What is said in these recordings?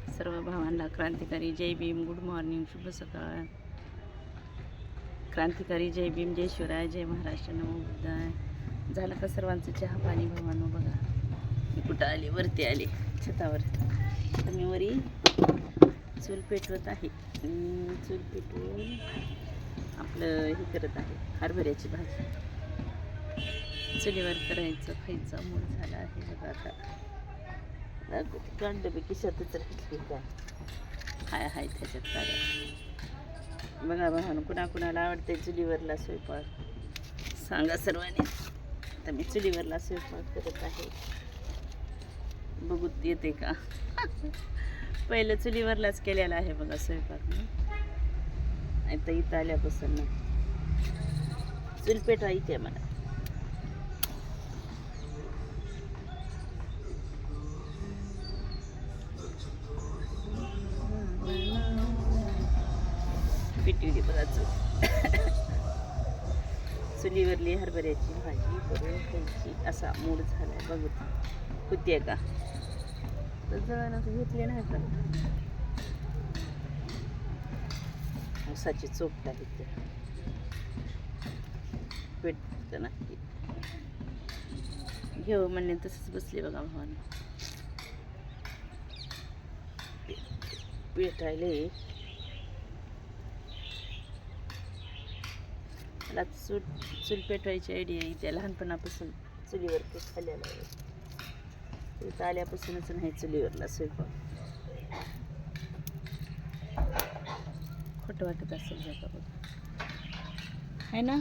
सर्व भावांना क्रांतिकारी जय भीम, गुड मॉर्निंग, शुभ सकाळ. क्रांतिकारी जय भीम, जय शिवराय, जय महाराष्ट्र, नमो बुद्धाय. झालं का सर्वांचं चहा पाणी भावांनो? बघा मी कुठं आले, वरती आले छतावर. तर मी वरी चूल पेटवत आहे. चूल पेटवून आपलं हे करत आहे, हरभऱ्याची भाजी चुलीवर करायचं, खायचं मूड झाला आहे. बघा आता कांड बी किशातच राहिली का, हाय त्याच्यात काढ्या. बघा भावानं, कुणाला आवडते चुलीवरला स्वयंपाक सांगा सर्वांनी. तर मी चुलीवरला स्वयंपाक करत आहे, बघूत येते का. पहिलं चुलीवरलाच केलेला आहे बघा स्वयंपाक मी. आता इथं आल्यापासून ना चूल पेटवायची आहे मला. पिटिवली बघा चुलीवरली हरभऱ्याची भाजी करून खायची असा मूड झालाय. बघू होतीये का, तर जळण घेतले नाही का. उसाची चोपट आहे ते पेटत नाही. घेऊ म्हणणे तसंच बसले बघा भावानं. पेटायले मला चूल पेटवायची आयडिया येते. लहानपणापासून चुलीवर ते खाल्लेलं आहे. इथं आल्यापासूनच नाही चुलीवरला स्वयंपाक. खोटं वाटत असेल जगा बघा, आहे ना.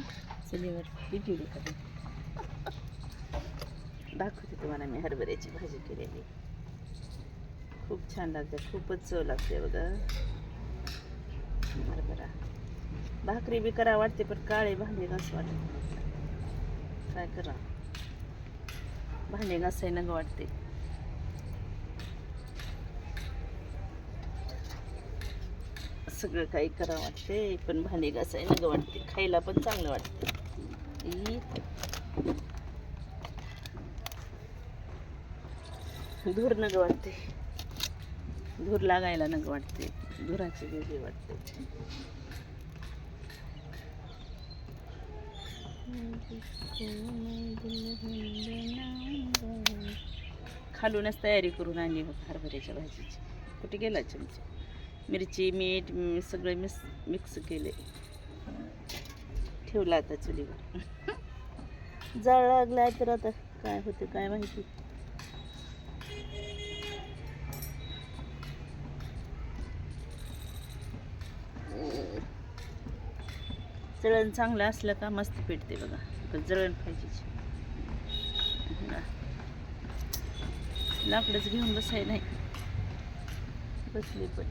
चुलीवर पिटिवली कधी दाखवते तुम्हाला मी हरभऱ्याची भाजी केलेली. खूप छान लागते, खूपच चव लागते बघा. हरभरा भाकरी बी करा वाटते, पण काळे भांडे घास वाटते. काय करा, भांडे घासाय नग वाटते. सगळं काही करा वाटते, पण भांडे घासाय नग वाटते. खायला पण चांगलं वाटते. धूर नग वाटते, धूर लागायला नग वाटते. धुराची वेगळी वाटते. खालूनच तयारी करून आणली बघ हरभऱ्याच्या भाजीची. कुठे गेला चमचा? मिरची मीठ सगळं मिक्स केले, ठेवला आता चुलीवर. जाळ लागलाय तर आता काय होते काय माहिती. जळण चांगलं असलं का मस्त पेटते बघा. पण जळण पाहिजे. लाकडच घेऊन बसाय नाही बसले, पण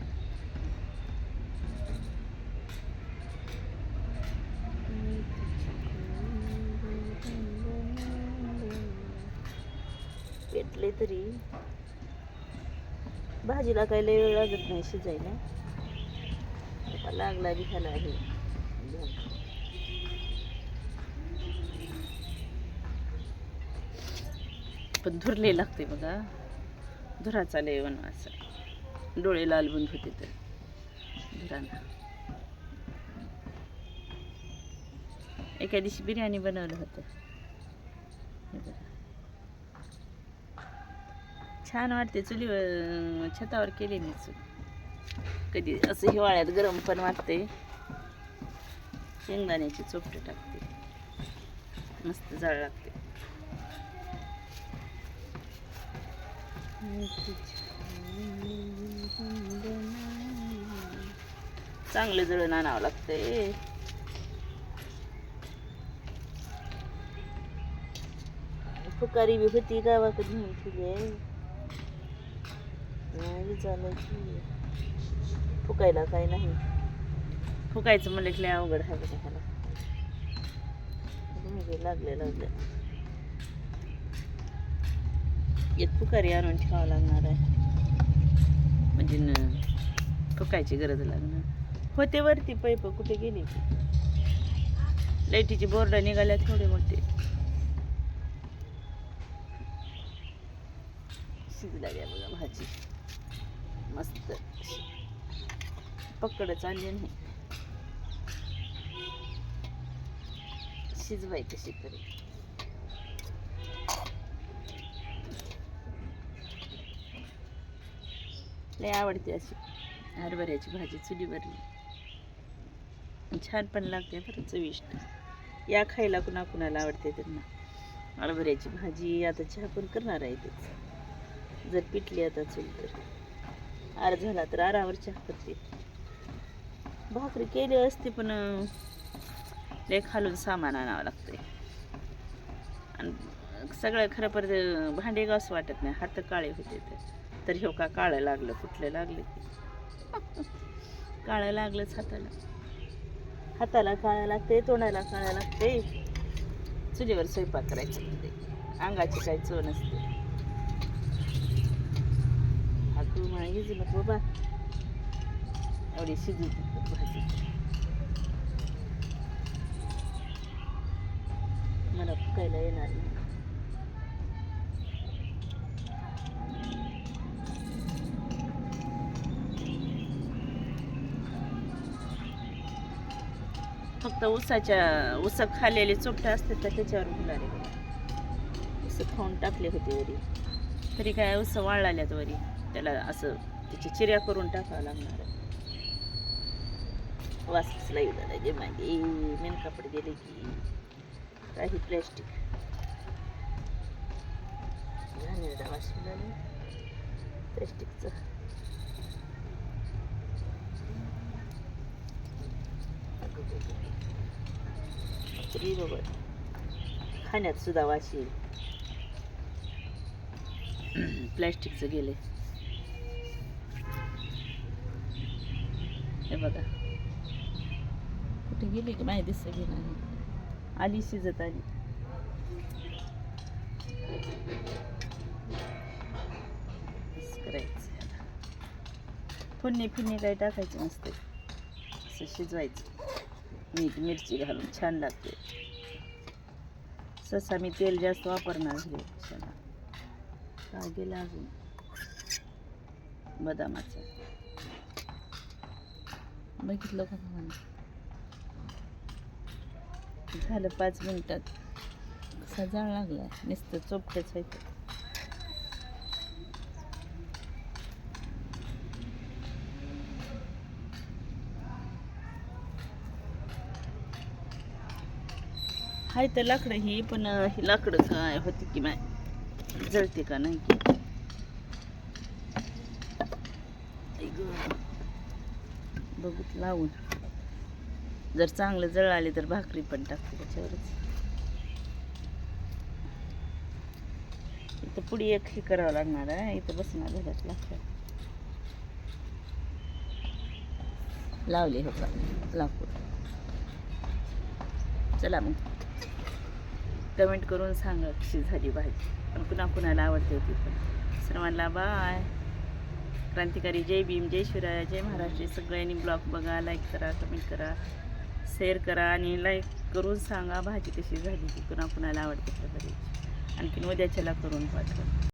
पेटले तरी भाजीला काही लय वेळ लागत नाही शिजायला. लागला बी खाला आहे. पण धुरले लागते बघा. धुराचा लय वनवास, डोळे लाल बंद होते तर धुरांना. एका दिवशी बिर्याणी बनवलं होतं, छान वाटते. चुलीवर छतावर केले मी चूल. कधी असं हिवाळ्यात गरम पण वाटते. शेंगदाण्याची चोपटे टाकते, मस्त जाळ लागते. चांगलं जळण आणावं लागतंय. फुकारी बी होती गावाकडे नेऊन ठेवली. चालायची फुकायला काय नाही. फुकायचं म्हणलं की लय अवघड आहे बघा ह्याला. लागले एक फुकारी आणून ठेवावं लागणार आहे, म्हणजे फुकायची गरज लागणार. होते वरती पैप, कुठे गेली? लाईटीची बोर्ड निघाल्या थोडे मोठे. शिजला घ्या बघा भाजी मस्त. पकडच आली नाही. शिजवाय कशी तरी. लय आवडते अशी हरभऱ्याची भाजी चुलीवरली. छान पण लागते बरं, चविष्ट. या खायला कुणाला आवडते त्यांना हरभऱ्याची भाजी. आता चहा पण करणार आहे तेच. जर पिटली आता चूल तर आर झाला तर आरावर चहा करते. भाकरी केली असते पण लय खालून सामान आणावं लागतंय. आणि सगळं खरं परत भांडे घास वाटत नाही, हात काळे होते. तर ह्यो का काळं लागलं, कुठलं लागलं की काळं लागलंच हाताला काळं लागते, तोंडाला काळं लागते. चुलीवर स्वयंपाक करायचं म्हणजे अंगाची काही चव नसते. तू मला घेजू नको बाबा, एवढी शिजू भाजी. मला फुकायला येणार नाही. फक्त ऊस खाल्लेले चोपटे असतात तर त्याच्यावर गुलाले ऊस खाऊन टाकले होते वरी. तरी काय ऊस वाळल्यात वरी, त्याला असं त्याची चिऱ्या करून टाकावं लागणार आहे. वास लागला जे मागे मेन कापड गेले की काही प्लॅस्टिक वास प्लॅस्टिकचं. खाण्यात सुद्धा वास येईल. प्लॅस्टिकचं गेले हे बघा. कुठे गेली की माहिती दिसत नाही. आली शिजत आली. करायचं फोडणी काही टाकायचं नसते, असं शिजवायचं. मीठ मिरची घालून छान लागते. ससा मी तेल जास्त वापरणार आहे. काय गेलं अजून बदामाचं बघितलं का म्हणून. झालं 5 मिनिटात. कसा जाळ लागला, नुसतं चोपटच आहे. हाय तर लाकडं ही, पण ही लाकडं काय होती की माय जळते का नाही की. बघूत लावून, जर चांगलं जळ आले तर भाकरी पण टाकते त्याच्यावरच. इथं पुढे एक हे करावं लागणार आहे. इथं बसणार झाल्यात लागतात. लावले हो का लाकूड. चला मग कमेंट करून सांगा कशी झाली भाजी, पण कुणाला आवडते होती. पण सर्वांना बाय. क्रांतिकारी जय भीम, जय शिवराय, जय महाराष्ट्र. सगळ्यांनी ब्लॉग बघा, लाईक करा, कमेंट करा, शेअर करा आणि लाईक करून सांगा भाजी कशी झाली की कुणाला आवडते. आणखीन उद्याच्याला करून पाठवा.